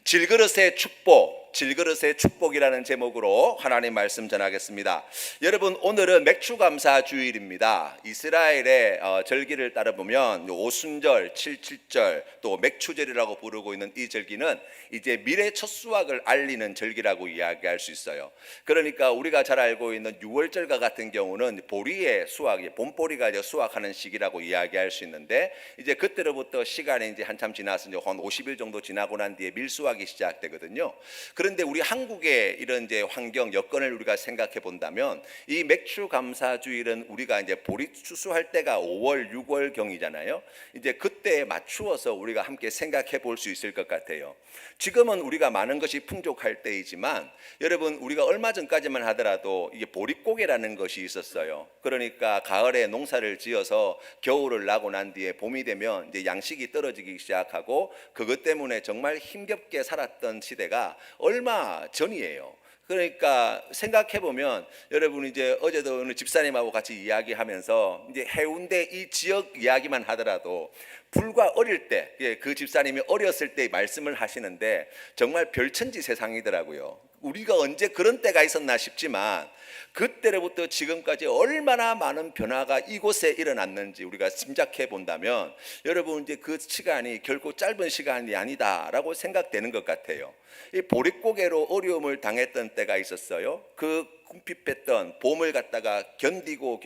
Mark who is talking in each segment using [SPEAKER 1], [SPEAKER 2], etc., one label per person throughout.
[SPEAKER 1] 질그릇의 축복, 질그릇의 축복이라는 제목으로 하나님 말씀 전하겠습니다. 여러분, 오늘은 맥추감사 주일입니다. 이스라엘의 절기를 따라 보면 오순절, 칠칠절, 또 맥추절이라고 부르고 있는 이 절기는 이제 미래 첫 수확을 알리는 절기라고 이야기할 수 있어요. 그러니까 우리가 잘 알고 있는 유월절과 같은 경우는 보리의 수확이, 봄보리가 이제 수확하는 시기라고 이야기할 수 있는데, 이제 그때로부터 시간이 이제 한참 지나서 이제 한 50일 정도 지나고 난 뒤에 밀수확이 시작되거든요. 그런데 우리 한국의 이런 이제 환경 여건을 우리가 생각해 본다면, 이 맥추감사주일은 우리가 이제 보리 추수할 때가 5월, 6월 경이잖아요. 이제 그때에 맞추어서 우리가 함께 생각해 볼 수 있을 것 같아요. 지금은 우리가 많은 것이 풍족할 때이지만, 여러분, 우리가 얼마 전까지만 하더라도 이게 보릿고개라는 것이 있었어요. 그러니까 가을에 농사를 지어서 겨울을 나고 난 뒤에 봄이 되면 이제 양식이 떨어지기 시작하고, 그것 때문에 정말 힘겹게 살았던 시대가 얼마 전이에요. 그러니까 생각해 보면, 여러분, 이제 어제도 어느 집사님하고 같이 이야기하면서 이제 해운대 이 지역 이야기만 하더라도 불과 어릴 때, 그 집사님이 어렸을 때 말씀을 하시는데 정말 별천지 세상이더라고요. 우리가 언제 그런 때가 있었나 싶지만, 그때로부터 지금까지 얼마나 많은 변화가 이곳에 일어났는지 우리가 짐작해 본다면, 여러분, 이제 그 시간이 결코 짧은 시간이 아니다라고 생각되는 것 같아요. 이 보릿고개로 어려움을 당했던 때가 있었어요. 그 궁핍했던 봄을 갖다가 견디고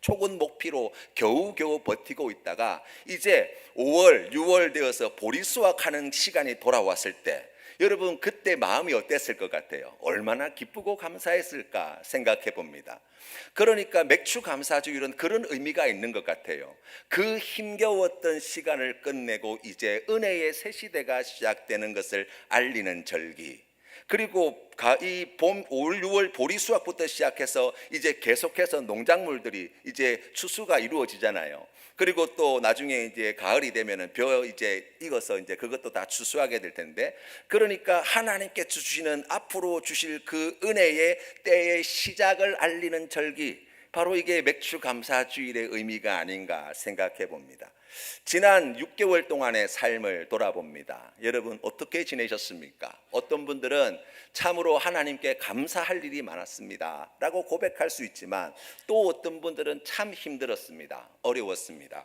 [SPEAKER 1] 초근 목피로 겨우겨우 버티고 있다가 이제 5월, 6월 되어서 보리 수확하는 시간이 돌아왔을 때, 여러분, 그때 마음이 어땠을 것 같아요? 얼마나 기쁘고 감사했을까 생각해 봅니다. 그러니까 맥추감사주일은 그런 의미가 있는 것 같아요. 그 힘겨웠던 시간을 끝내고 이제 은혜의 새 시대가 시작되는 것을 알리는 절기. 그리고 이 봄, 5월, 6월 보리 수확부터 시작해서 이제 계속해서 농작물들이 이제 추수가 이루어지잖아요. 그리고 또 나중에 이제 가을이 되면은 벼 이제 익어서 이제 그것도 다 추수하게 될 텐데, 그러니까 하나님께 주시는, 앞으로 주실 그 은혜의 때의 시작을 알리는 절기, 바로 이게 맥추감사주일의 의미가 아닌가 생각해 봅니다. 지난 6개월 동안의 삶을 돌아봅니다. 여러분, 어떻게 지내셨습니까? 어떤 분들은 참으로 하나님께 감사할 일이 많았습니다 라고 고백할 수 있지만, 또 어떤 분들은 참 힘들었습니다, 어려웠습니다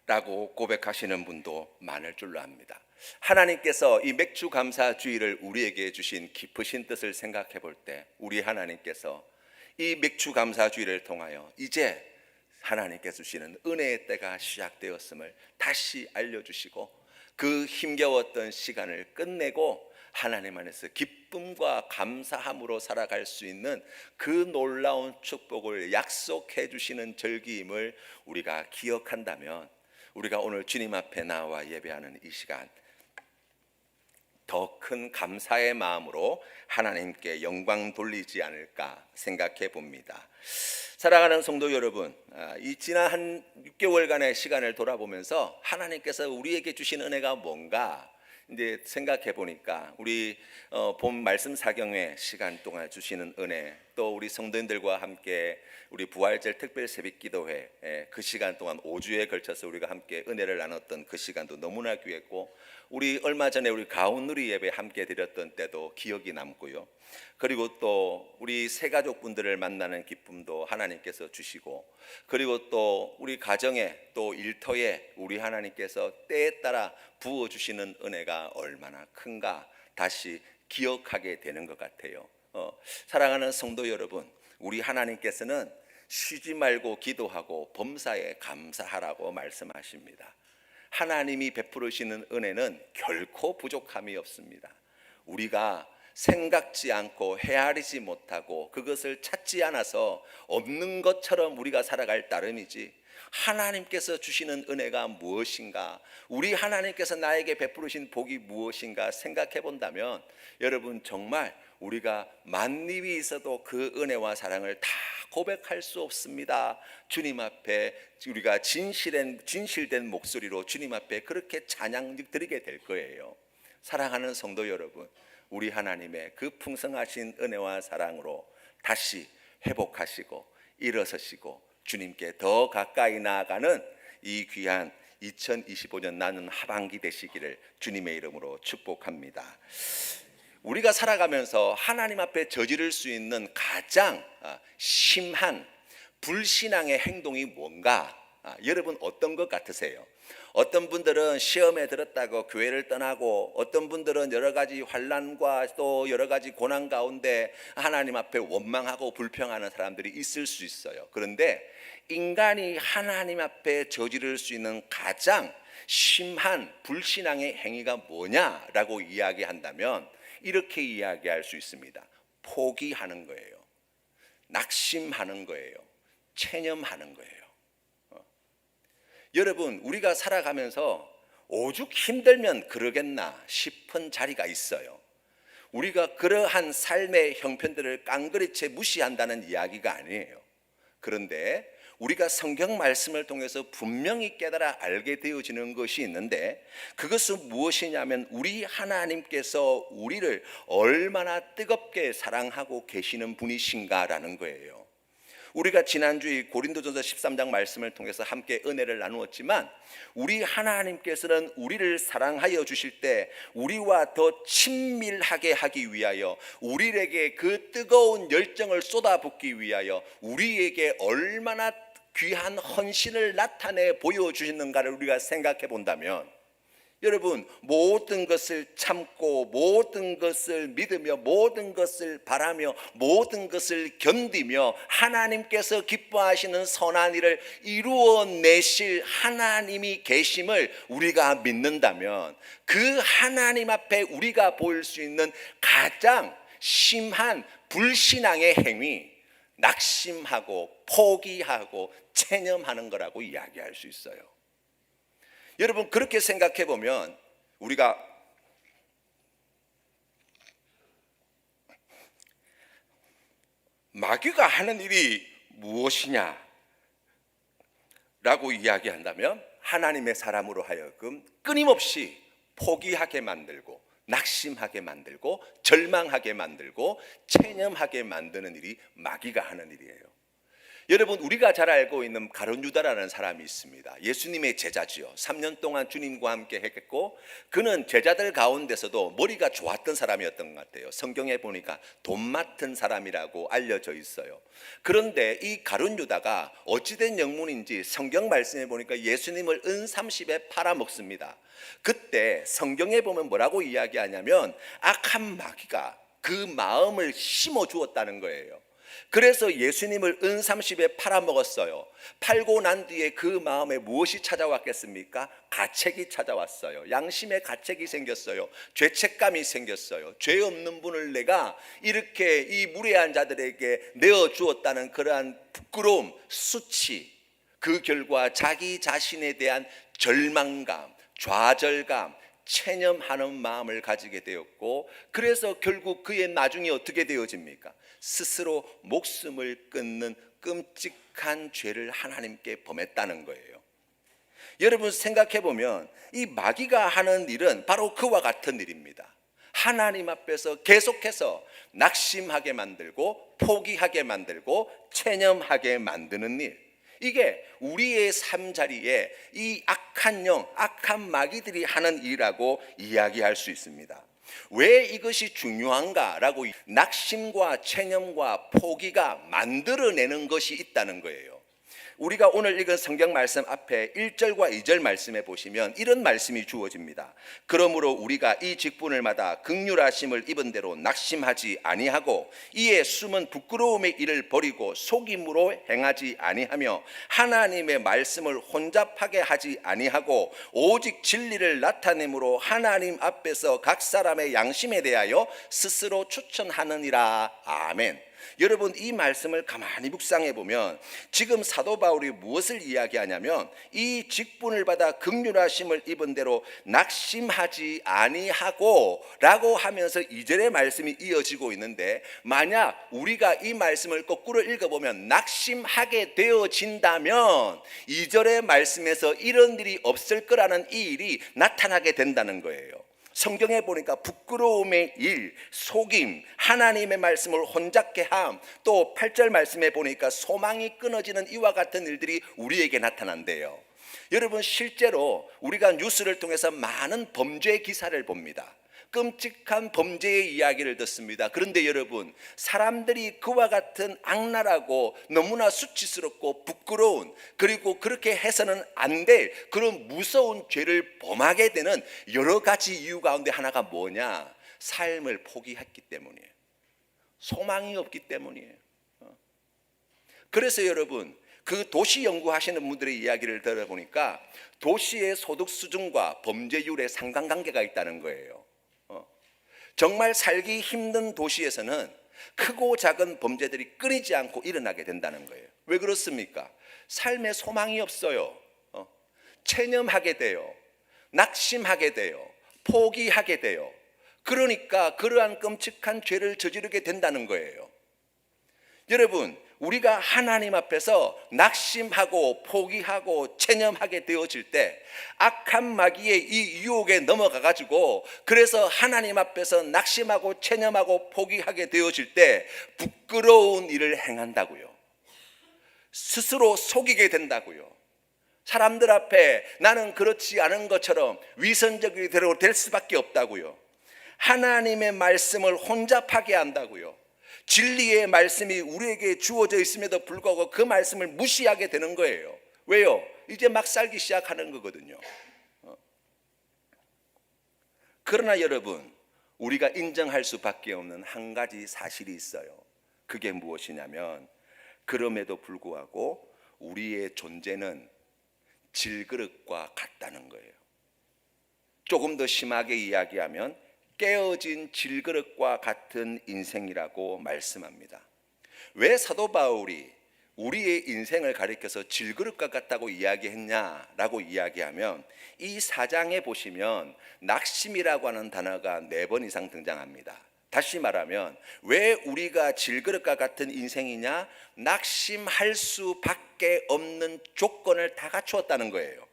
[SPEAKER 1] 라고 고백하시는 분도 많을 줄로 압니다. 하나님께서 이 맥추감사주일을 우리에게 주신 깊으신 뜻을 생각해 볼 때, 우리 하나님께서 이 맥추감사주일을 통하여 이제 하나님께서 주시는 은혜의 때가 시작되었음을 다시 알려주시고, 그 힘겨웠던 시간을 끝내고 하나님 안에서 기쁨과 감사함으로 살아갈 수 있는 그 놀라운 축복을 약속해 주시는 절기임을 우리가 기억한다면, 우리가 오늘 주님 앞에 나와 예배하는 이 시간 더 큰 감사의 마음으로 하나님께 영광 돌리지 않을까 생각해 봅니다. 사랑하는 성도 여러분, 이 지난 한 6개월간의 시간을 돌아보면서 하나님께서 우리에게 주신 은혜가 뭔가 이제 생각해 보니까, 우리 본 말씀 사경회 시간 동안 주시는 은혜, 또 우리 성도님들과 함께 우리 부활절 특별 새벽기도회 그 시간 동안 5주에 걸쳐서 우리가 함께 은혜를 나눴던 그 시간도 너무나 귀했고, 우리 얼마 전에 우리 가온누리 예배 함께 드렸던 때도 기억이 남고요. 그리고 또 우리 새가족분들을 만나는 기쁨도 하나님께서 주시고, 그리고 또 우리 가정에 또 일터에 우리 하나님께서 때에 따라 부어주시는 은혜가 얼마나 큰가 다시 기억하게 되는 것 같아요. 사랑하는 성도 여러분, 우리 하나님께서는 쉬지 말고 기도하고 범사에 감사하라고 말씀하십니다. 하나님이 베푸시는 은혜는 결코 부족함이 없습니다. 우리가 생각지 않고 헤아리지 못하고 그것을 찾지 않아서 없는 것처럼 우리가 살아갈 따름이지, 하나님께서 주시는 은혜가 무엇인가, 우리 하나님께서 나에게 베푸신 복이 무엇인가 생각해 본다면, 여러분, 정말 우리가 만립이 있어도 그 은혜와 사랑을 다 고백할 수 없습니다. 주님 앞에 우리가 진실된 목소리로 주님 앞에 그렇게 찬양 드리게 될 거예요. 사랑하는 성도 여러분, 우리 하나님의 그 풍성하신 은혜와 사랑으로 다시 회복하시고 일어서시고 주님께 더 가까이 나아가는 이 귀한 2025년 나는 하반기 되시기를 주님의 이름으로 축복합니다. 우리가 살아가면서 하나님 앞에 저지를 수 있는 가장 심한 불신앙의 행동이 뭔가? 여러분 어떤 것 같으세요? 어떤 분들은 시험에 들었다고 교회를 떠나고, 어떤 분들은 여러 가지 환난과 또 여러 가지 고난 가운데 하나님 앞에 원망하고 불평하는 사람들이 있을 수 있어요. 그런데 인간이 하나님 앞에 저지를 수 있는 가장 심한 불신앙의 행위가 뭐냐라고 이야기한다면 이렇게 이야기할 수 있습니다. 포기하는 거예요. 낙심하는 거예요. 체념하는 거예요. 여러분, 우리가 살아가면서 오죽 힘들면 그러겠나 싶은 자리가 있어요. 우리가 그러한 삶의 형편들을 깡그리채 무시한다는 이야기가 아니에요. 그런데 우리가 성경 말씀을 통해서 분명히 깨달아 알게 되어지는 것이 있는데, 그것은 무엇이냐면 우리 하나님께서 우리를 얼마나 뜨겁게 사랑하고 계시는 분이신가라는 거예요. 우리가 지난주에 고린도전서 13장 말씀을 통해서 함께 은혜를 나누었지만, 우리 하나님께서는 우리를 사랑하여 주실 때 우리와 더 친밀하게 하기 위하여, 우리에게 그 뜨거운 열정을 쏟아붓기 위하여 우리에게 얼마나 귀한 헌신을 나타내 보여주시는가를 우리가 생각해 본다면, 여러분, 모든 것을 참고 모든 것을 믿으며 모든 것을 바라며 모든 것을 견디며 하나님께서 기뻐하시는 선한 일을 이루어내실 하나님이 계심을 우리가 믿는다면, 그 하나님 앞에 우리가 보일 수 있는 가장 심한 불신앙의 행위, 낙심하고 포기하고 체념하는 거라고 이야기할 수 있어요. 여러분, 그렇게 생각해 보면 우리가 마귀가 하는 일이 무엇이냐 라고 이야기한다면, 하나님의 사람으로 하여금 끊임없이 포기하게 만들고 낙심하게 만들고 절망하게 만들고 체념하게 만드는 일이 마귀가 하는 일이에요. 여러분, 우리가 잘 알고 있는 가룟 유다라는 사람이 있습니다. 예수님의 제자지요. 3년 동안 주님과 함께 했고, 그는 제자들 가운데서도 머리가 좋았던 사람이었던 것 같아요. 성경에 보니까 돈 맡은 사람이라고 알려져 있어요. 그런데 이 가룟 유다가 어찌된 영문인지 성경 말씀에 보니까 예수님을 은 30에 팔아먹습니다. 그때 성경에 보면 뭐라고 이야기하냐면, 악한 마귀가 그 마음을 심어 주었다는 거예요. 그래서 예수님을 은 30에 팔아먹었어요. 팔고 난 뒤에 그 마음에 무엇이 찾아왔겠습니까? 가책이 찾아왔어요. 양심의 가책이 생겼어요. 죄책감이 생겼어요. 죄 없는 분을 내가 이렇게 이 무례한 자들에게 내어주었다는 그러한 부끄러움, 수치, 그 결과 자기 자신에 대한 절망감, 좌절감, 체념하는 마음을 가지게 되었고, 그래서 결국 그의 나중에 어떻게 되어집니까? 스스로 목숨을 끊는 끔찍한 죄를 하나님께 범했다는 거예요. 여러분, 생각해 보면 이 마귀가 하는 일은 바로 그와 같은 일입니다. 하나님 앞에서 계속해서 낙심하게 만들고 포기하게 만들고 체념하게 만드는 일, 이게 우리의 삶자리에 이 악한 영, 악한 마귀들이 하는 일이라고 이야기할 수 있습니다. 왜 이것이 중요한가라고, 낙심과 체념과 포기가 만들어내는 것이 있다는 거예요. 우리가 오늘 읽은 성경 말씀 앞에 1절과 2절 말씀에 보시면 이런 말씀이 주어집니다. 그러므로 우리가 이 직분을 받아 긍휼하심을 입은 대로 낙심하지 아니하고 이에 숨은 부끄러움의 일을 버리고 속임으로 행하지 아니하며 하나님의 말씀을 혼잡하게 하지 아니하고 오직 진리를 나타내므로 하나님 앞에서 각 사람의 양심에 대하여 스스로 추천하느니라. 아멘. 여러분, 이 말씀을 가만히 묵상해 보면 지금 사도 바울이 무엇을 이야기하냐면, 이 직분을 받아 긍휼하심을 입은 대로 낙심하지 아니하고 라고 하면서 2절의 말씀이 이어지고 있는데, 만약 우리가 이 말씀을 거꾸로 읽어보면 낙심하게 되어진다면 2절의 말씀에서 이런 일이 없을 거라는 이 일이 나타나게 된다는 거예요. 성경에 보니까 부끄러움의 일, 속임, 하나님의 말씀을 혼잡게 함, 또 8절 말씀에 보니까 소망이 끊어지는 이와 같은 일들이 우리에게 나타난대요. 여러분, 실제로 우리가 뉴스를 통해서 많은 범죄 기사를 봅니다. 끔찍한 범죄의 이야기를 듣습니다. 그런데 여러분, 사람들이 그와 같은 악랄하고 너무나 수치스럽고 부끄러운, 그리고 그렇게 해서는 안 될 그런 무서운 죄를 범하게 되는 여러 가지 이유 가운데 하나가 뭐냐? 삶을 포기했기 때문이에요. 소망이 없기 때문이에요. 그래서 여러분, 그 도시 연구하시는 분들의 이야기를 들어보니까 도시의 소득 수준과 범죄율의 상관관계가 있다는 거예요. 정말 살기 힘든 도시에서는 크고 작은 범죄들이 끊이지 않고 일어나게 된다는 거예요. 왜 그렇습니까? 삶에 소망이 없어요. 체념하게 돼요. 낙심하게 돼요. 포기하게 돼요. 그러니까 그러한 끔찍한 죄를 저지르게 된다는 거예요. 여러분, 우리가 하나님 앞에서 낙심하고 포기하고 체념하게 되어질 때 악한 마귀의 이 유혹에 넘어가 가지고, 그래서 하나님 앞에서 낙심하고 체념하고 포기하게 되어질 때 부끄러운 일을 행한다고요. 스스로 속이게 된다고요. 사람들 앞에 나는 그렇지 않은 것처럼 위선적이 될 수밖에 없다고요. 하나님의 말씀을 혼잡하게 한다고요. 진리의 말씀이 우리에게 주어져 있음에도 불구하고 그 말씀을 무시하게 되는 거예요. 왜요? 이제 막 살기 시작하는 거거든요. 그러나 여러분, 우리가 인정할 수밖에 없는 한 가지 사실이 있어요. 그게 무엇이냐면, 그럼에도 불구하고 우리의 존재는 질그릇과 같다는 거예요. 조금 더 심하게 이야기하면 깨어진 질그릇과 같은 인생이라고 말씀합니다. 왜 사도 바울이 우리의 인생을 가리켜서 질그릇과 같다고 이야기했냐라고 이야기하면, 이 4장에 보시면 낙심이라고 하는 단어가 4번 이상 등장합니다. 다시 말하면 왜 우리가 질그릇과 같은 인생이냐? 낙심할 수밖에 없는 조건을 다 갖추었다는 거예요.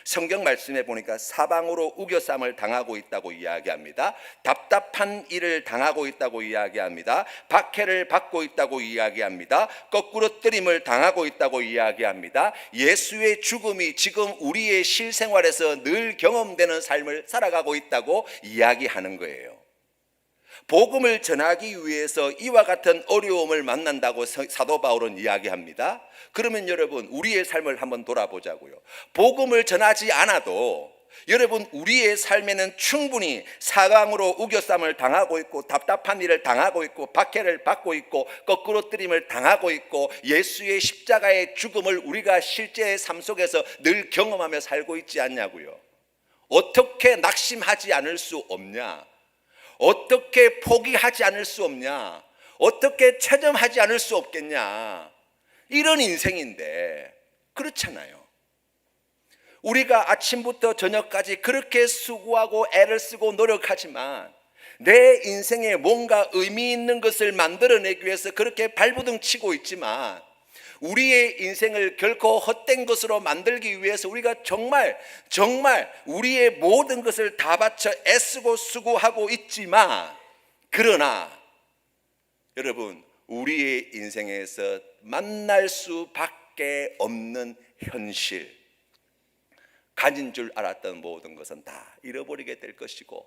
[SPEAKER 1] 성경 말씀에 보니까 사방으로 우겨쌈을 당하고 있다고 이야기합니다. 답답한 일을 당하고 있다고 이야기합니다. 박해를 받고 있다고 이야기합니다. 거꾸로 뜨림을 당하고 있다고 이야기합니다. 예수의 죽음이 지금 우리의 실생활에서 늘 경험되는 삶을 살아가고 있다고 이야기하는 거예요. 복음을 전하기 위해서 이와 같은 어려움을 만난다고 사도 바울은 이야기합니다. 그러면 여러분, 우리의 삶을 한번 돌아보자고요. 복음을 전하지 않아도 여러분, 우리의 삶에는 충분히 사방으로 우겨쌈을 당하고 있고, 답답한 일을 당하고 있고, 박해를 받고 있고, 거꾸로 뜨림을 당하고 있고, 예수의 십자가의 죽음을 우리가 실제의 삶 속에서 늘 경험하며 살고 있지 않냐고요. 어떻게 낙심하지 않을 수 없냐? 어떻게 포기하지 않을 수 없냐? 어떻게 체념하지 않을 수 없겠냐? 이런 인생인데, 그렇잖아요. 우리가 아침부터 저녁까지 그렇게 수고하고 애를 쓰고 노력하지만 내 인생에 뭔가 의미 있는 것을 만들어내기 위해서 그렇게 발버둥 치고 있지만, 우리의 인생을 결코 헛된 것으로 만들기 위해서 우리가 정말 우리의 모든 것을 다 바쳐 애쓰고 수고하고 있지만, 그러나 여러분, 우리의 인생에서 만날 수밖에 없는 현실, 가진 줄 알았던 모든 것은 다 잃어버리게 될 것이고,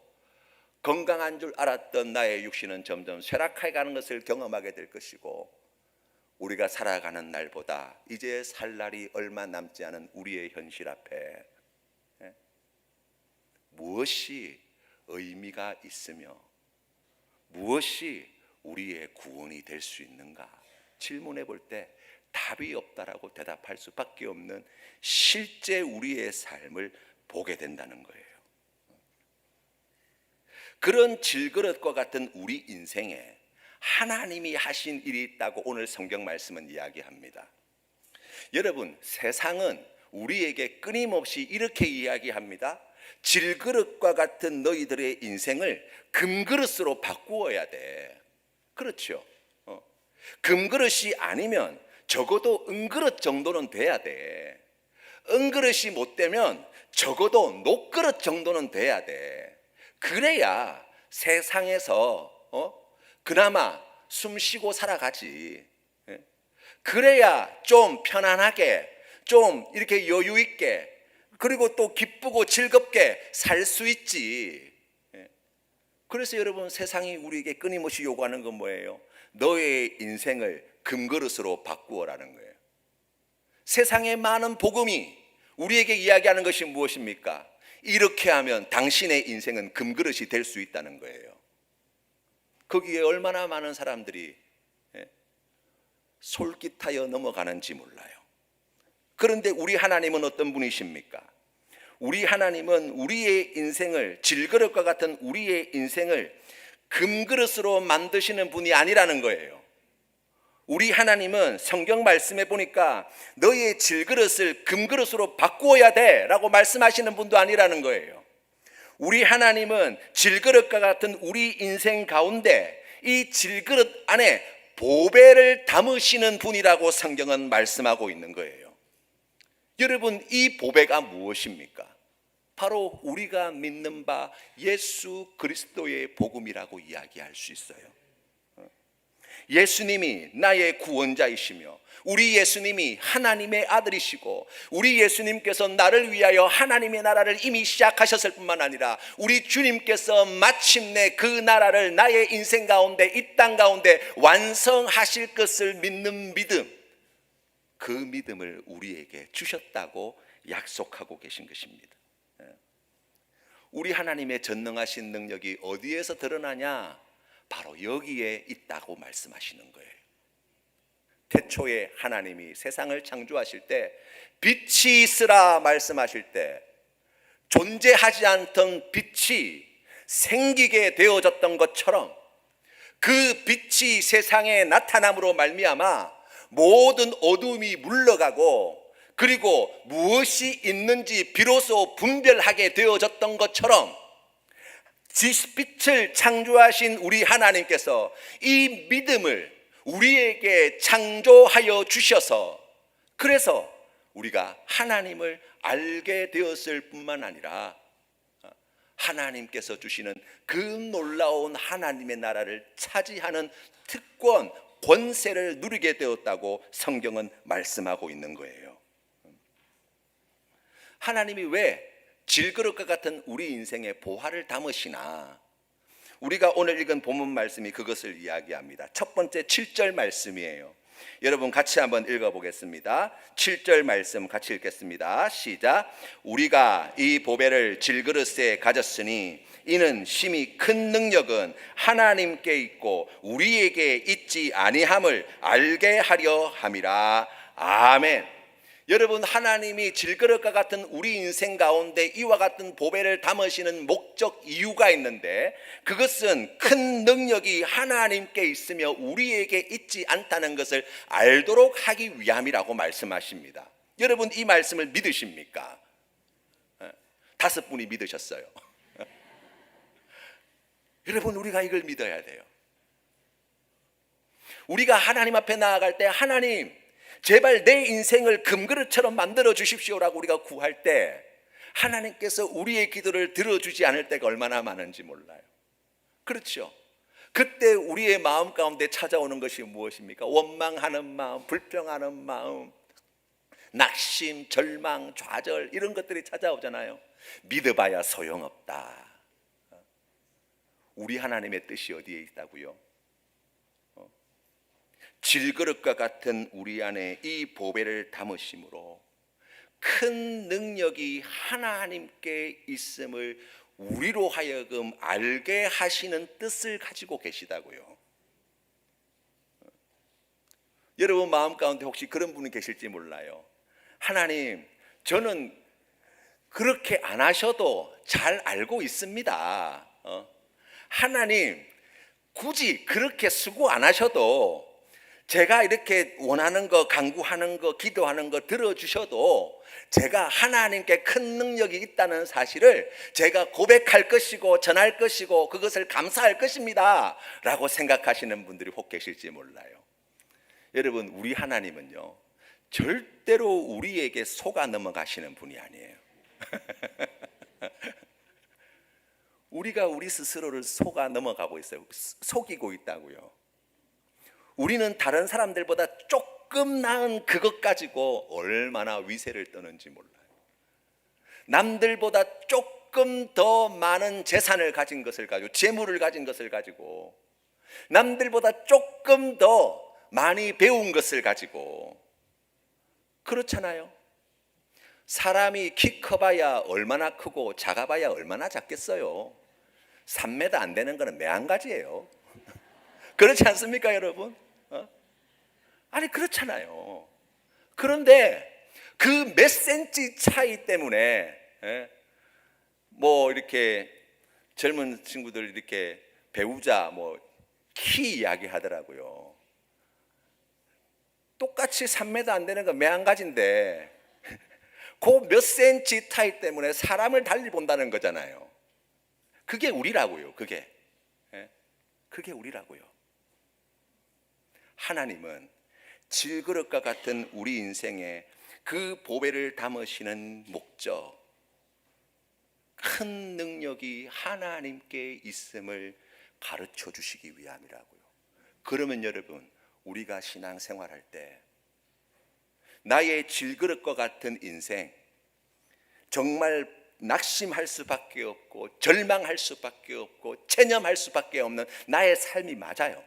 [SPEAKER 1] 건강한 줄 알았던 나의 육신은 점점 쇠락해 가는 것을 경험하게 될 것이고, 우리가 살아가는 날보다 이제 살 날이 얼마 남지 않은 우리의 현실 앞에 무엇이 의미가 있으며 무엇이 우리의 구원이 될 수 있는가 질문해 볼 때 답이 없다라고 대답할 수밖에 없는 실제 우리의 삶을 보게 된다는 거예요. 그런 질그릇과 같은 우리 인생에 하나님이 하신 일이 있다고 오늘 성경 말씀은 이야기합니다. 여러분, 세상은 우리에게 끊임없이 이렇게 이야기합니다. 질그릇과 같은 너희들의 인생을 금그릇으로 바꾸어야 돼. 그렇죠? 금그릇이 아니면 적어도 은그릇 정도는 돼야 돼. 은그릇이 못 되면 적어도 녹그릇 정도는 돼야 돼. 그래야 세상에서 그나마 숨 쉬고 살아가지. 그래야 좀 편안하게, 좀 이렇게 여유 있게 그리고 또 기쁘고 즐겁게 살 수 있지. 그래서 여러분, 세상이 우리에게 끊임없이 요구하는 건 뭐예요? 너의 인생을 금그릇으로 바꾸어라는 거예요. 세상의 많은 복음이 우리에게 이야기하는 것이 무엇입니까? 이렇게 하면 당신의 인생은 금그릇이 될 수 있다는 거예요. 거기에 얼마나 많은 사람들이 솔깃하여 넘어가는지 몰라요. 그런데 우리 하나님은 어떤 분이십니까? 우리 하나님은 우리의 인생을, 질그릇과 같은 우리의 인생을 금그릇으로 만드시는 분이 아니라는 거예요. 우리 하나님은 성경 말씀에 보니까 너의 질그릇을 금그릇으로 바꾸어야 돼 라고 말씀하시는 분도 아니라는 거예요. 우리 하나님은 질그릇과 같은 우리 인생 가운데 이 질그릇 안에 보배를 담으시는 분이라고 성경은 말씀하고 있는 거예요. 여러분, 이 보배가 무엇입니까? 바로 우리가 믿는 바 예수 그리스도의 복음이라고 이야기할 수 있어요. 예수님이 나의 구원자이시며 우리 예수님이 하나님의 아들이시고 우리 예수님께서 나를 위하여 하나님의 나라를 이미 시작하셨을 뿐만 아니라 우리 주님께서 마침내 그 나라를 나의 인생 가운데, 이 땅 가운데 완성하실 것을 믿는 믿음, 그 믿음을 우리에게 주셨다고 약속하고 계신 것입니다. 우리 하나님의 전능하신 능력이 어디에서 드러나냐? 바로 여기에 있다고 말씀하시는 거예요. 태초에 하나님이 세상을 창조하실 때 빛이 있으라 말씀하실 때 존재하지 않던 빛이 생기게 되어졌던 것처럼 그 빛이 세상에 나타남으로 말미암아 모든 어둠이 물러가고 그리고 무엇이 있는지 비로소 분별하게 되어졌던 것처럼 빛을 창조하신 우리 하나님께서 이 믿음을 우리에게 창조하여 주셔서 그래서 우리가 하나님을 알게 되었을 뿐만 아니라 하나님께서 주시는 그 놀라운 하나님의 나라를 차지하는 특권, 권세를 누리게 되었다고 성경은 말씀하고 있는 거예요. 하나님이 왜 질그릇과 같은 우리 인생에 보화를 담으시나? 우리가 오늘 읽은 본문 말씀이 그것을 이야기합니다. 첫 번째 7절 말씀이에요. 여러분 같이 한번 읽어보겠습니다. 7절 말씀 같이 읽겠습니다. 시작. 우리가 이 보배를 질그릇에 가졌으니 이는 심히 큰 능력은 하나님께 있고 우리에게 있지 아니함을 알게 하려 함이라. 아멘. 여러분, 하나님이 질그릇과 같은 우리 인생 가운데 이와 같은 보배를 담으시는 목적 이유가 있는데 그것은 큰 능력이 하나님께 있으며 우리에게 있지 않다는 것을 알도록 하기 위함이라고 말씀하십니다. 여러분, 이 말씀을 믿으십니까? 5분이 믿으셨어요. 여러분, 우리가 이걸 믿어야 돼요. 우리가 하나님 앞에 나아갈 때 하나님 제발 내 인생을 금그릇처럼 만들어 주십시오라고 우리가 구할 때 하나님께서 우리의 기도를 들어주지 않을 때가 얼마나 많은지 몰라요. 그렇죠? 그때 우리의 마음 가운데 찾아오는 것이 무엇입니까? 원망하는 마음, 불평하는 마음, 낙심, 절망, 좌절 이런 것들이 찾아오잖아요. 믿어봐야 소용없다. 우리 하나님의 뜻이 어디에 있다고요? 질그릇과 같은 우리 안에 이 보배를 담으심으로 큰 능력이 하나님께 있음을 우리로 하여금 알게 하시는 뜻을 가지고 계시다고요. 여러분 마음 가운데 혹시 그런 분이 계실지 몰라요. 하나님, 저는 그렇게 안 하셔도 잘 알고 있습니다. 하나님, 굳이 그렇게 수고 안 하셔도 제가 이렇게 원하는 거, 간구하는 거, 기도하는 거 들어주셔도 제가 하나님께 큰 능력이 있다는 사실을 제가 고백할 것이고 전할 것이고 그것을 감사할 것입니다 라고 생각하시는 분들이 혹 계실지 몰라요. 여러분, 우리 하나님은요 절대로 우리에게 속아 넘어가시는 분이 아니에요. 우리가 우리 스스로를 속아 넘어가고 있어요. 속이고 있다고요. 우리는 다른 사람들보다 조금 나은 그것 가지고 얼마나 위세를 떠는지 몰라요. 남들보다 조금 더 많은 재산을 가진 것을 가지고, 재물을 가진 것을 가지고, 남들보다 조금 더 많이 배운 것을 가지고, 그렇잖아요. 사람이 키 커봐야 얼마나 크고 작아봐야 얼마나 작겠어요. 3m 안 되는 거는 매한가지예요. 그렇지 않습니까, 여러분? 아니, 그렇잖아요. 그런데 그 몇 센치 차이 때문에 뭐 이렇게 젊은 친구들 이렇게 배우자 뭐 키 이야기 하더라고요. 똑같이 3m 안 되는 거 매한가지인데 그 몇 센치 차이 때문에 사람을 달리 본다는 거잖아요. 그게 우리라고요. 그게 우리라고요. 하나님은 질그릇과 같은 우리 인생에 그 보배를 담으시는 목적, 큰 능력이 하나님께 있음을 가르쳐 주시기 위함이라고요. 그러면 여러분, 우리가 신앙생활할 때 나의 질그릇과 같은 인생, 정말 낙심할 수밖에 없고 절망할 수밖에 없고 체념할 수밖에 없는 나의 삶이 맞아요.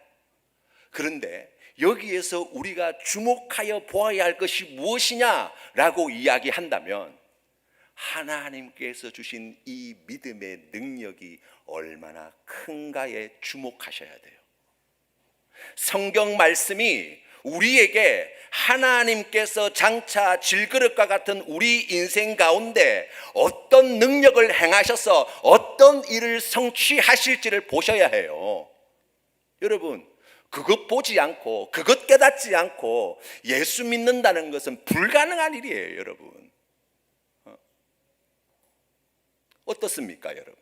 [SPEAKER 1] 그런데 여기에서 우리가 주목하여 보아야 할 것이 무엇이냐라고 이야기한다면 하나님께서 주신 이 믿음의 능력이 얼마나 큰가에 주목하셔야 돼요. 성경 말씀이 우리에게 하나님께서 장차 질그릇과 같은 우리 인생 가운데 어떤 능력을 행하셔서 어떤 일을 성취하실지를 보셔야 해요. 여러분, 그것 보지 않고 그것 깨닫지 않고 예수 믿는다는 것은 불가능한 일이에요. 여러분, 어떻습니까? 여러분,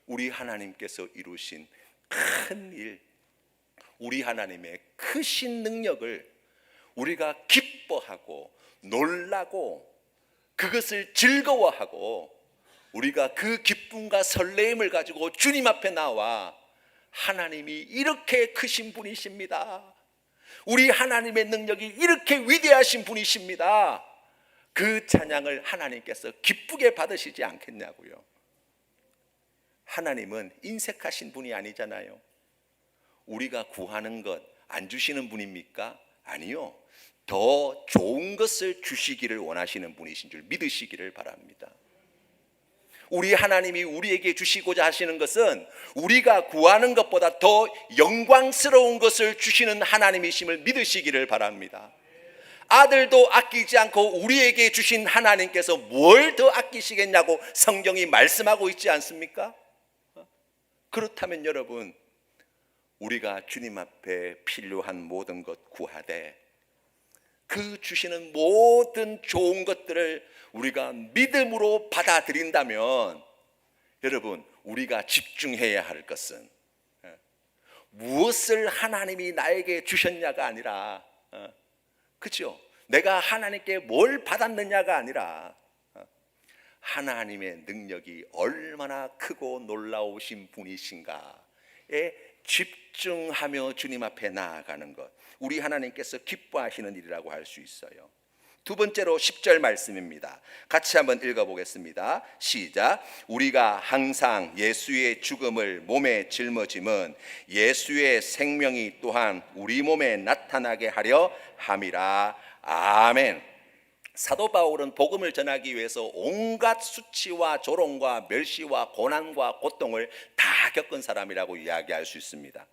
[SPEAKER 1] 우리 하나님께서 이루신 큰 일, 우리 하나님의 크신 능력을 우리가 기뻐하고 놀라고 그것을 즐거워하고 우리가 그 기쁨과 설레임을 가지고 주님 앞에 나와 하나님이 이렇게 크신 분이십니다, 우리 하나님의 능력이 이렇게 위대하신 분이십니다, 그 찬양을 하나님께서 기쁘게 받으시지 않겠냐고요. 하나님은 인색하신 분이 아니잖아요. 우리가 구하는 것 안 주시는 분입니까? 아니요. 더 좋은 것을 주시기를 원하시는 분이신 줄 믿으시기를 바랍니다. 우리 하나님이 우리에게 주시고자 하시는 것은 우리가 구하는 것보다 더 영광스러운 것을 주시는 하나님이심을 믿으시기를 바랍니다. 아들도 아끼지 않고 우리에게 주신 하나님께서 뭘 더 아끼시겠냐고 성경이 말씀하고 있지 않습니까? 그렇다면 여러분, 우리가 주님 앞에 필요한 모든 것 구하되 그 주시는 모든 좋은 것들을 우리가 믿음으로 받아들인다면 여러분, 우리가 집중해야 할 것은 무엇을 하나님이 나에게 주셨냐가 아니라, 그렇죠? 내가 하나님께 뭘 받았느냐가 아니라 하나님의 능력이 얼마나 크고 놀라우신 분이신가에 집중하며 주님 앞에 나아가는 것, 우리 하나님께서 기뻐하시는 일이라고 할 수 있어요. 두 번째로 10절 말씀입니다. 같이 한번 읽어보겠습니다. 시작. 우리가 항상 예수의 죽음을 몸에 짊어짐은 예수의 생명이 또한 우리 몸에 나타나게 하려 함이라. 아멘. 사도 바울은 복음을 전하기 위해서 온갖 수치와 조롱과 멸시와 고난과 고통을 다 겪은 사람이라고 이야기할 수 있습니다.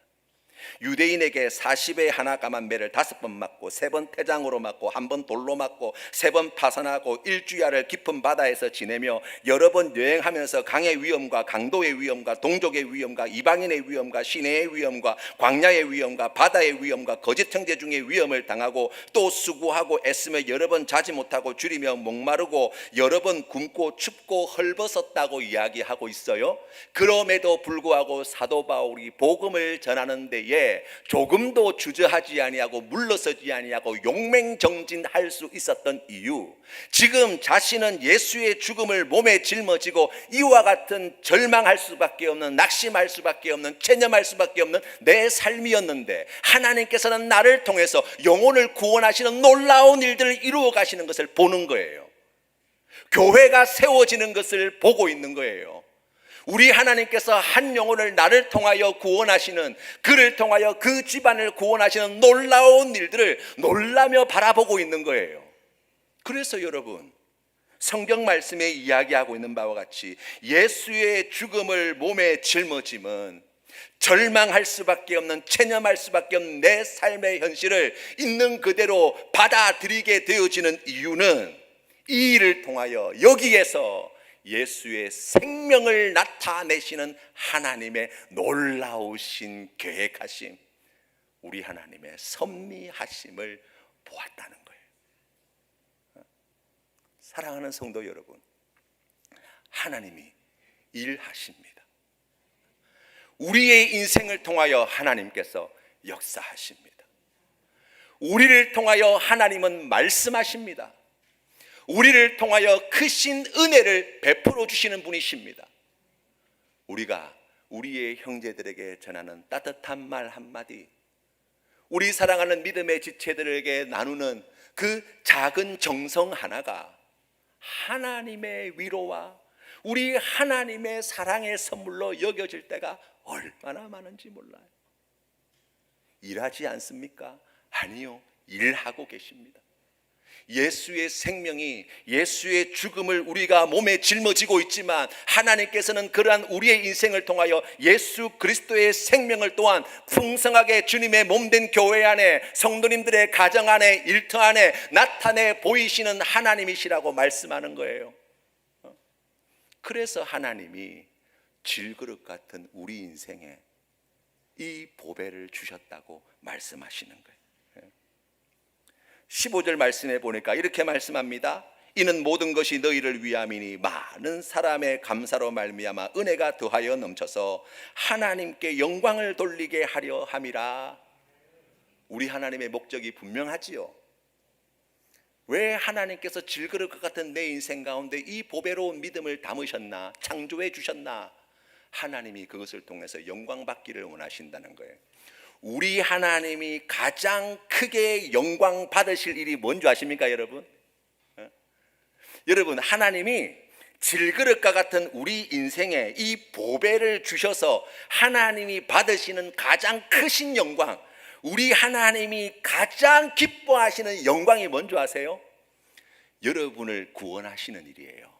[SPEAKER 1] 유대인에게 40에 하나 감한 매를 5번 맞고 3번 태장으로 맞고 1번 돌로 맞고 3번 파산하고 일주야를 깊은 바다에서 지내며 여러 번 여행하면서 강의 위험과 강도의 위험과 동족의 위험과 이방인의 위험과 시내의 위험과 광야의 위험과 바다의 위험과 거짓 형제 중의 위험을 당하고 또 수고하고 애쓰며 여러 번 자지 못하고 줄이며 목마르고 여러 번 굶고 춥고 헐벗었다고 이야기하고 있어요. 그럼에도 불구하고 사도 바울이 복음을 전하는 데 때에 조금도 주저하지 아니하고 물러서지 아니하고 용맹정진할 수 있었던 이유, 지금 자신은 예수의 죽음을 몸에 짊어지고 이와 같은 절망할 수밖에 없는, 낙심할 수밖에 없는, 체념할 수밖에 없는 내 삶이었는데 하나님께서는 나를 통해서 영혼을 구원하시는 놀라운 일들을 이루어 가시는 것을 보는 거예요. 교회가 세워지는 것을 보고 있는 거예요. 우리 하나님께서 한 영혼을 나를 통하여 구원하시는, 그를 통하여 그 집안을 구원하시는 놀라운 일들을 놀라며 바라보고 있는 거예요. 그래서 여러분, 성경 말씀에 이야기하고 있는 바와 같이 예수의 죽음을 몸에 짊어짐은 절망할 수밖에 없는, 체념할 수밖에 없는 내 삶의 현실을 있는 그대로 받아들이게 되어지는 이유는 이 일을 통하여 여기에서 예수의 생명을 나타내시는 하나님의 놀라우신 계획하심, 우리 하나님의 섭리하심을 보았다는 거예요. 사랑하는 성도 여러분, 하나님이 일하십니다. 우리의 인생을 통하여 하나님께서 역사하십니다. 우리를 통하여 하나님은 말씀하십니다. 우리를 통하여 크신 은혜를 베풀어 주시는 분이십니다. 우리가 우리의 형제들에게 전하는 따뜻한 말 한마디, 우리 사랑하는 믿음의 지체들에게 나누는 그 작은 정성 하나가 하나님의 위로와 우리 하나님의 사랑의 선물로 여겨질 때가 얼마나 많은지 몰라요. 일하지 않습니까? 아니요, 일하고 계십니다. 예수의 생명이, 예수의 죽음을 우리가 몸에 짊어지고 있지만 하나님께서는 그러한 우리의 인생을 통하여 예수 그리스도의 생명을 또한 풍성하게 주님의 몸된 교회 안에, 성도님들의 가정 안에, 일터 안에 나타내 보이시는 하나님이시라고 말씀하는 거예요. 그래서 하나님이 질그릇 같은 우리 인생에 이 보배를 주셨다고 말씀하시는 거예요. 15절 말씀에 보니까 이렇게 말씀합니다. 이는 모든 것이 너희를 위함이니 많은 사람의 감사로 말미암아 은혜가 더하여 넘쳐서 하나님께 영광을 돌리게 하려 함이라. 우리 하나님의 목적이 분명하지요. 왜 하나님께서 질그릇 같은 내 인생 가운데 이 보배로운 믿음을 담으셨나, 창조해 주셨나? 하나님이 그것을 통해서 영광 받기를 원하신다는 거예요. 우리 하나님이 가장 크게 영광 받으실 일이 뭔지 아십니까, 여러분? 여러분, 하나님이 질그릇과 같은 우리 인생에 이 보배를 주셔서 하나님이 받으시는 가장 크신 영광, 우리 하나님이 가장 기뻐하시는 영광이 뭔지 아세요? 여러분을 구원하시는 일이에요.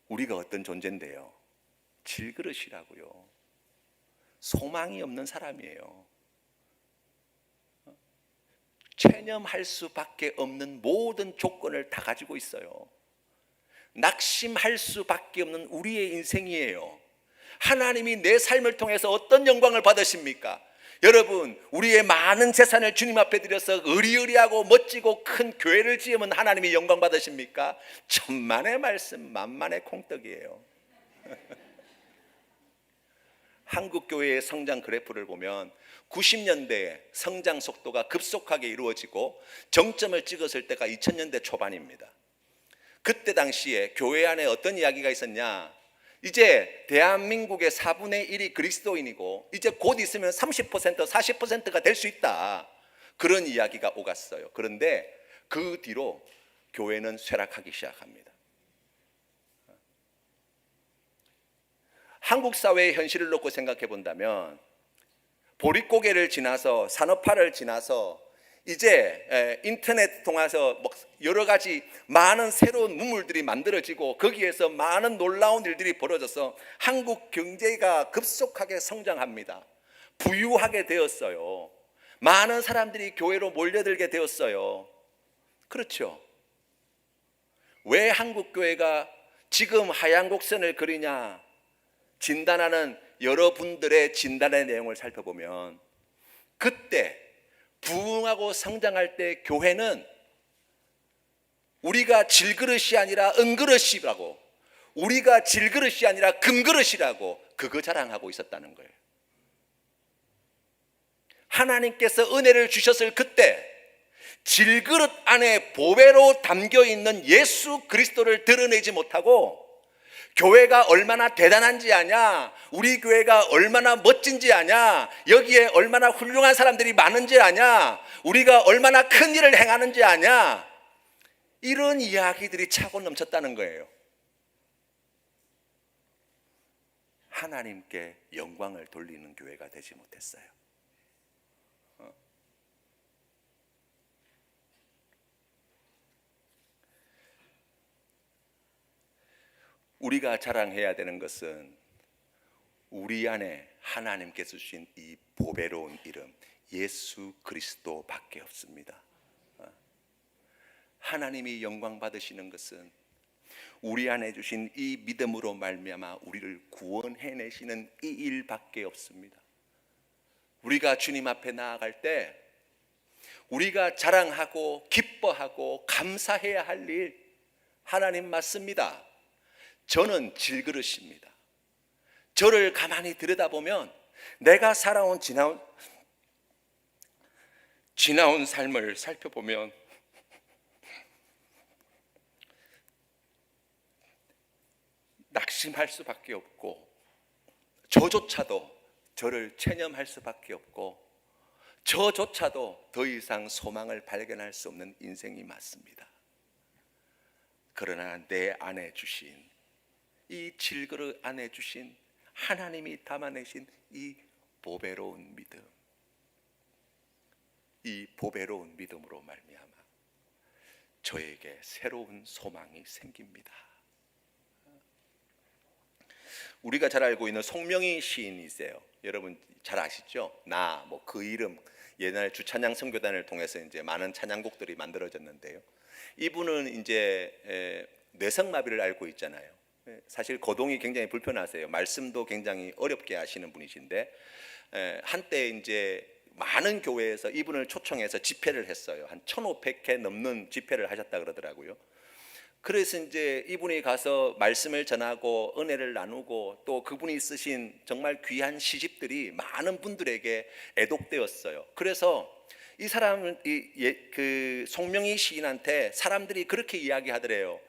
[SPEAKER 1] 우리가 어떤 존재인데요? 질그릇이라고요. 소망이 없는 사람이에요. 체념할 수밖에 없는 모든 조건을 다 가지고 있어요. 낙심할 수밖에 없는 우리의 인생이에요. 하나님이 내 삶을 통해서 어떤 영광을 받으십니까? 여러분, 우리의 많은 재산을 주님 앞에 드려서 의리의리하고 멋지고 큰 교회를 지으면 하나님이 영광 받으십니까? 천만의 말씀, 만만의 콩떡이에요. 한국 교회의 성장 그래프를 보면 90년대 성장 속도가 급속하게 이루어지고 정점을 찍었을 때가 2000년대 초반입니다. 그때 당시에 교회 안에 어떤 이야기가 있었냐? 이제 대한민국의 4분의 1이 그리스도인이고 이제 곧 있으면 30%, 40%가 될 수 있다. 그런 이야기가 오갔어요. 그런데 그 뒤로 교회는 쇠락하기 시작합니다. 한국 사회의 현실을 놓고 생각해 본다면 보릿고개를 지나서 산업화를 지나서 이제 인터넷 통해서 여러 가지 많은 새로운 문물들이 만들어지고 거기에서 많은 놀라운 일들이 벌어져서 한국 경제가 급속하게 성장합니다. 부유하게 되었어요. 많은 사람들이 교회로 몰려들게 되었어요. 그렇죠? 왜 한국 교회가 지금 하얀 곡선을 그리냐? 진단하는 여러분들의 진단의 내용을 살펴보면 그때 부흥하고 성장할 때 교회는 우리가 질그릇이 아니라 은그릇이라고, 우리가 질그릇이 아니라 금그릇이라고 그거 자랑하고 있었다는 거예요. 하나님께서 은혜를 주셨을 그때 질그릇 안에 보배로 담겨있는 예수 그리스도를 드러내지 못하고 교회가 얼마나 대단한지 아냐, 우리 교회가 얼마나 멋진지 아냐, 여기에 얼마나 훌륭한 사람들이 많은지 아냐, 우리가 얼마나 큰 일을 행하는지 아냐, 이런 이야기들이 차고 넘쳤다는 거예요. 하나님께 영광을 돌리는 교회가 되지 못했어요. 우리가 자랑해야 되는 것은 우리 안에 하나님께서 주신 이 보배로운 이름 예수 그리스도밖에 없습니다. 하나님이 영광 받으시는 것은 우리 안에 주신 이 믿음으로 말미암아 우리를 구원해내시는 이 일밖에 없습니다. 우리가 주님 앞에 나아갈 때 우리가 자랑하고 기뻐하고 감사해야 할 일, 하나님 맞습니다. 저는 질그릇입니다. 저를 가만히 들여다보면 내가 살아온 지나온 삶을 살펴보면 낙심할 수밖에 없고, 저조차도 저를 체념할 수밖에 없고, 저조차도 더 이상 소망을 발견할 수 없는 인생이 맞습니다. 그러나 내 안에 주신 이 질그릇 안에 주신 하나님이 담아내신 이 보배로운 믿음, 이 보배로운 믿음으로 말미암아 저에게 새로운 소망이 생깁니다. 우리가 잘 알고 있는 송명희 시인이세요. 여러분 잘 아시죠? 나 뭐 그 이름, 옛날 주찬양 선교단을 통해서 이제 많은 찬양곡들이 만들어졌는데요. 이분은 이제 뇌성마비를 앓고 있잖아요. 사실 거동이 굉장히 불편하세요. 말씀도 굉장히 어렵게 하시는 분이신데 한때 이제 많은 교회에서 이분을 초청해서 집회를 했어요. 한 1,500회 넘는 집회를 하셨다 그러더라고요. 그래서 이제 이분이 가서 말씀을 전하고 은혜를 나누고 또 그분이 쓰신 정말 귀한 시집들이 많은 분들에게 애독되었어요. 그래서 이 사람은 그 송명희 시인한테 사람들이 그렇게 이야기하더래요.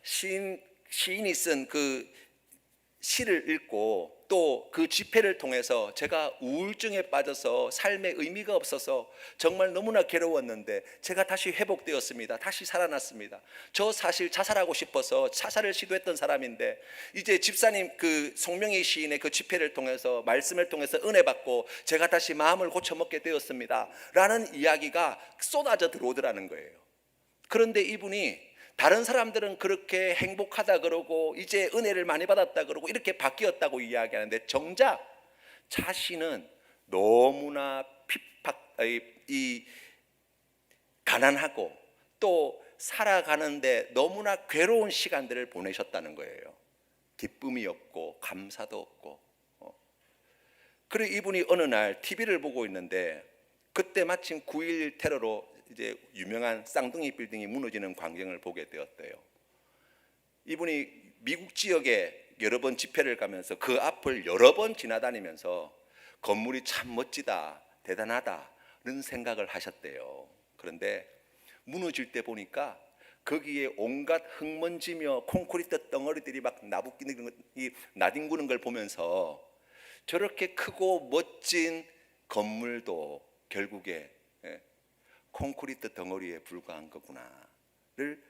[SPEAKER 1] 시인이 쓴 그 시를 읽고 또 그 집회를 통해서 제가 우울증에 빠져서 삶에 의미가 없어서 정말 너무나 괴로웠는데 제가 다시 회복되었습니다. 다시 살아났습니다. 저 사실 자살하고 싶어서 자살을 시도했던 사람인데 이제 집사님 그 송명희 시인의 그 집회를 통해서 말씀을 통해서 은혜 받고 제가 다시 마음을 고쳐먹게 되었습니다 라는 이야기가 쏟아져 들어오더라는 거예요. 그런데 이분이 다른 사람들은 그렇게 행복하다 그러고 이제 은혜를 많이 받았다 그러고 이렇게 바뀌었다고 이야기하는데 정작 자신은 너무나 가난하고 또 살아가는데 너무나 괴로운 시간들을 보내셨다는 거예요. 기쁨이 없고 감사도 없고. 그리고 이분이 어느 날 TV를 보고 있는데 그때 마침 9.11 테러로 이제 유명한 쌍둥이 빌딩이 무너지는 광경을 보게 되었대요. 이분이 미국 지역에 여러 번 집회를 가면서 그 앞을 여러 번 지나다니면서 건물이 참 멋지다, 대단하다는 생각을 하셨대요. 그런데 무너질 때 보니까 거기에 온갖 흙먼지며 콘크리트 덩어리들이 막 나뒹구는 걸 보면서 저렇게 크고 멋진 건물도 결국에 콘크리트 덩어리에 불과한 거구나를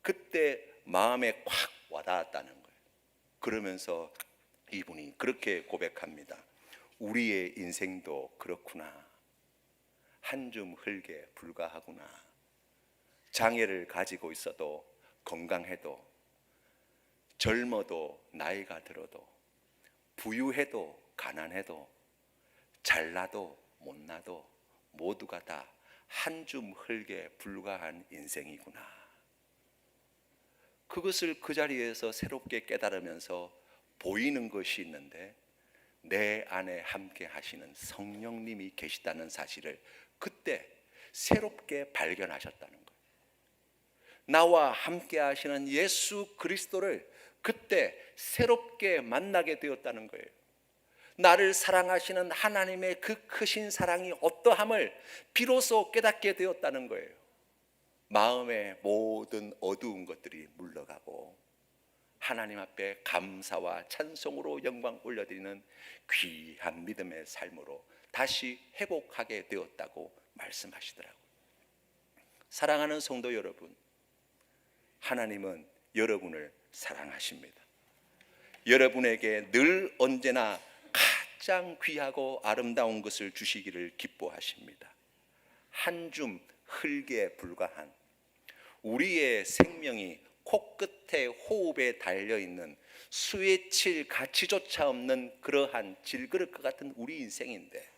[SPEAKER 1] 그때 마음에 콱 와닿았다는 거예요. 그러면서 이분이 그렇게 고백합니다. 우리의 인생도 그렇구나. 한 줌 흙에 불과하구나. 장애를 가지고 있어도 건강해도 젊어도 나이가 들어도 부유해도 가난해도 잘나도 못나도 모두가 다 한 줌 흙에 불과한 인생이구나. 그것을 그 자리에서 새롭게 깨달으면서 보이는 것이 있는데 내 안에 함께 하시는 성령님이 계시다는 사실을 그때 새롭게 발견하셨다는 거예요. 나와 함께 하시는 예수 그리스도를 그때 새롭게 만나게 되었다는 거예요. 나를 사랑하시는 하나님의 그 크신 사랑이 어떠함을 비로소 깨닫게 되었다는 거예요. 마음의 모든 어두운 것들이 물러가고 하나님 앞에 감사와 찬송으로 영광 올려드리는 귀한 믿음의 삶으로 다시 회복하게 되었다고 말씀하시더라고요. 사랑하는 성도 여러분, 하나님은 여러분을 사랑하십니다. 여러분에게 늘 언제나 가장 귀하고 아름다운 것을 주시기를 기뻐하십니다. 한 줌 흙에 불과한 우리의 생명이 코끝에 호흡에 달려있는 수에 칠 가치조차 없는 그러한 질그릇과 같은 우리 인생인데,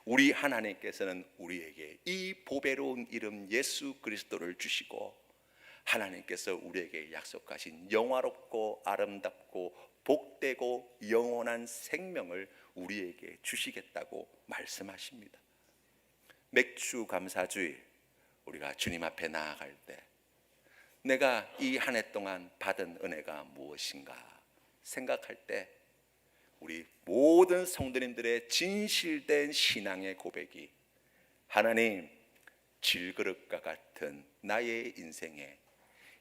[SPEAKER 1] 우리 하나님께서는 우리에게 이 보배로운 이름 예수 그리스도를 주시고 하나님께서 우리에게 약속하신 영화롭고 아름답고 복되고 영원한 생명을 우리에게 주시겠다고 말씀하십니다. 맥주 감사주일, 우리가 주님 앞에 나아갈 때 내가 이 한 해 동안 받은 은혜가 무엇인가 생각할 때 우리 모든 성도님들의 진실된 신앙의 고백이, 하나님, 질그릇과 같은 나의 인생에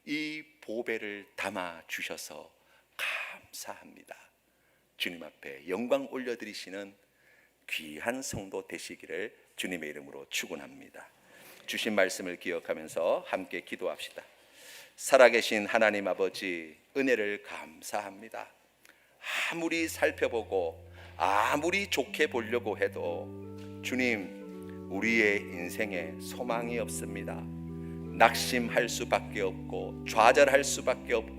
[SPEAKER 1] 이 보배를 담아 주셔서 감사합니다, 주님 앞에 영광 올려드리시는 귀한 성도 되시기를 주님의 이름으로 축원합니다. 주신 말씀을 기억하면서 함께 기도합시다. 살아계신 하나님 아버지, 은혜를 감사합니다. 아무리 살펴보고 아무리 좋게 보려고 해도 주님, 우리의 인생에 소망이 없습니다. 낙심할 수밖에 없고 좌절할 수밖에 없고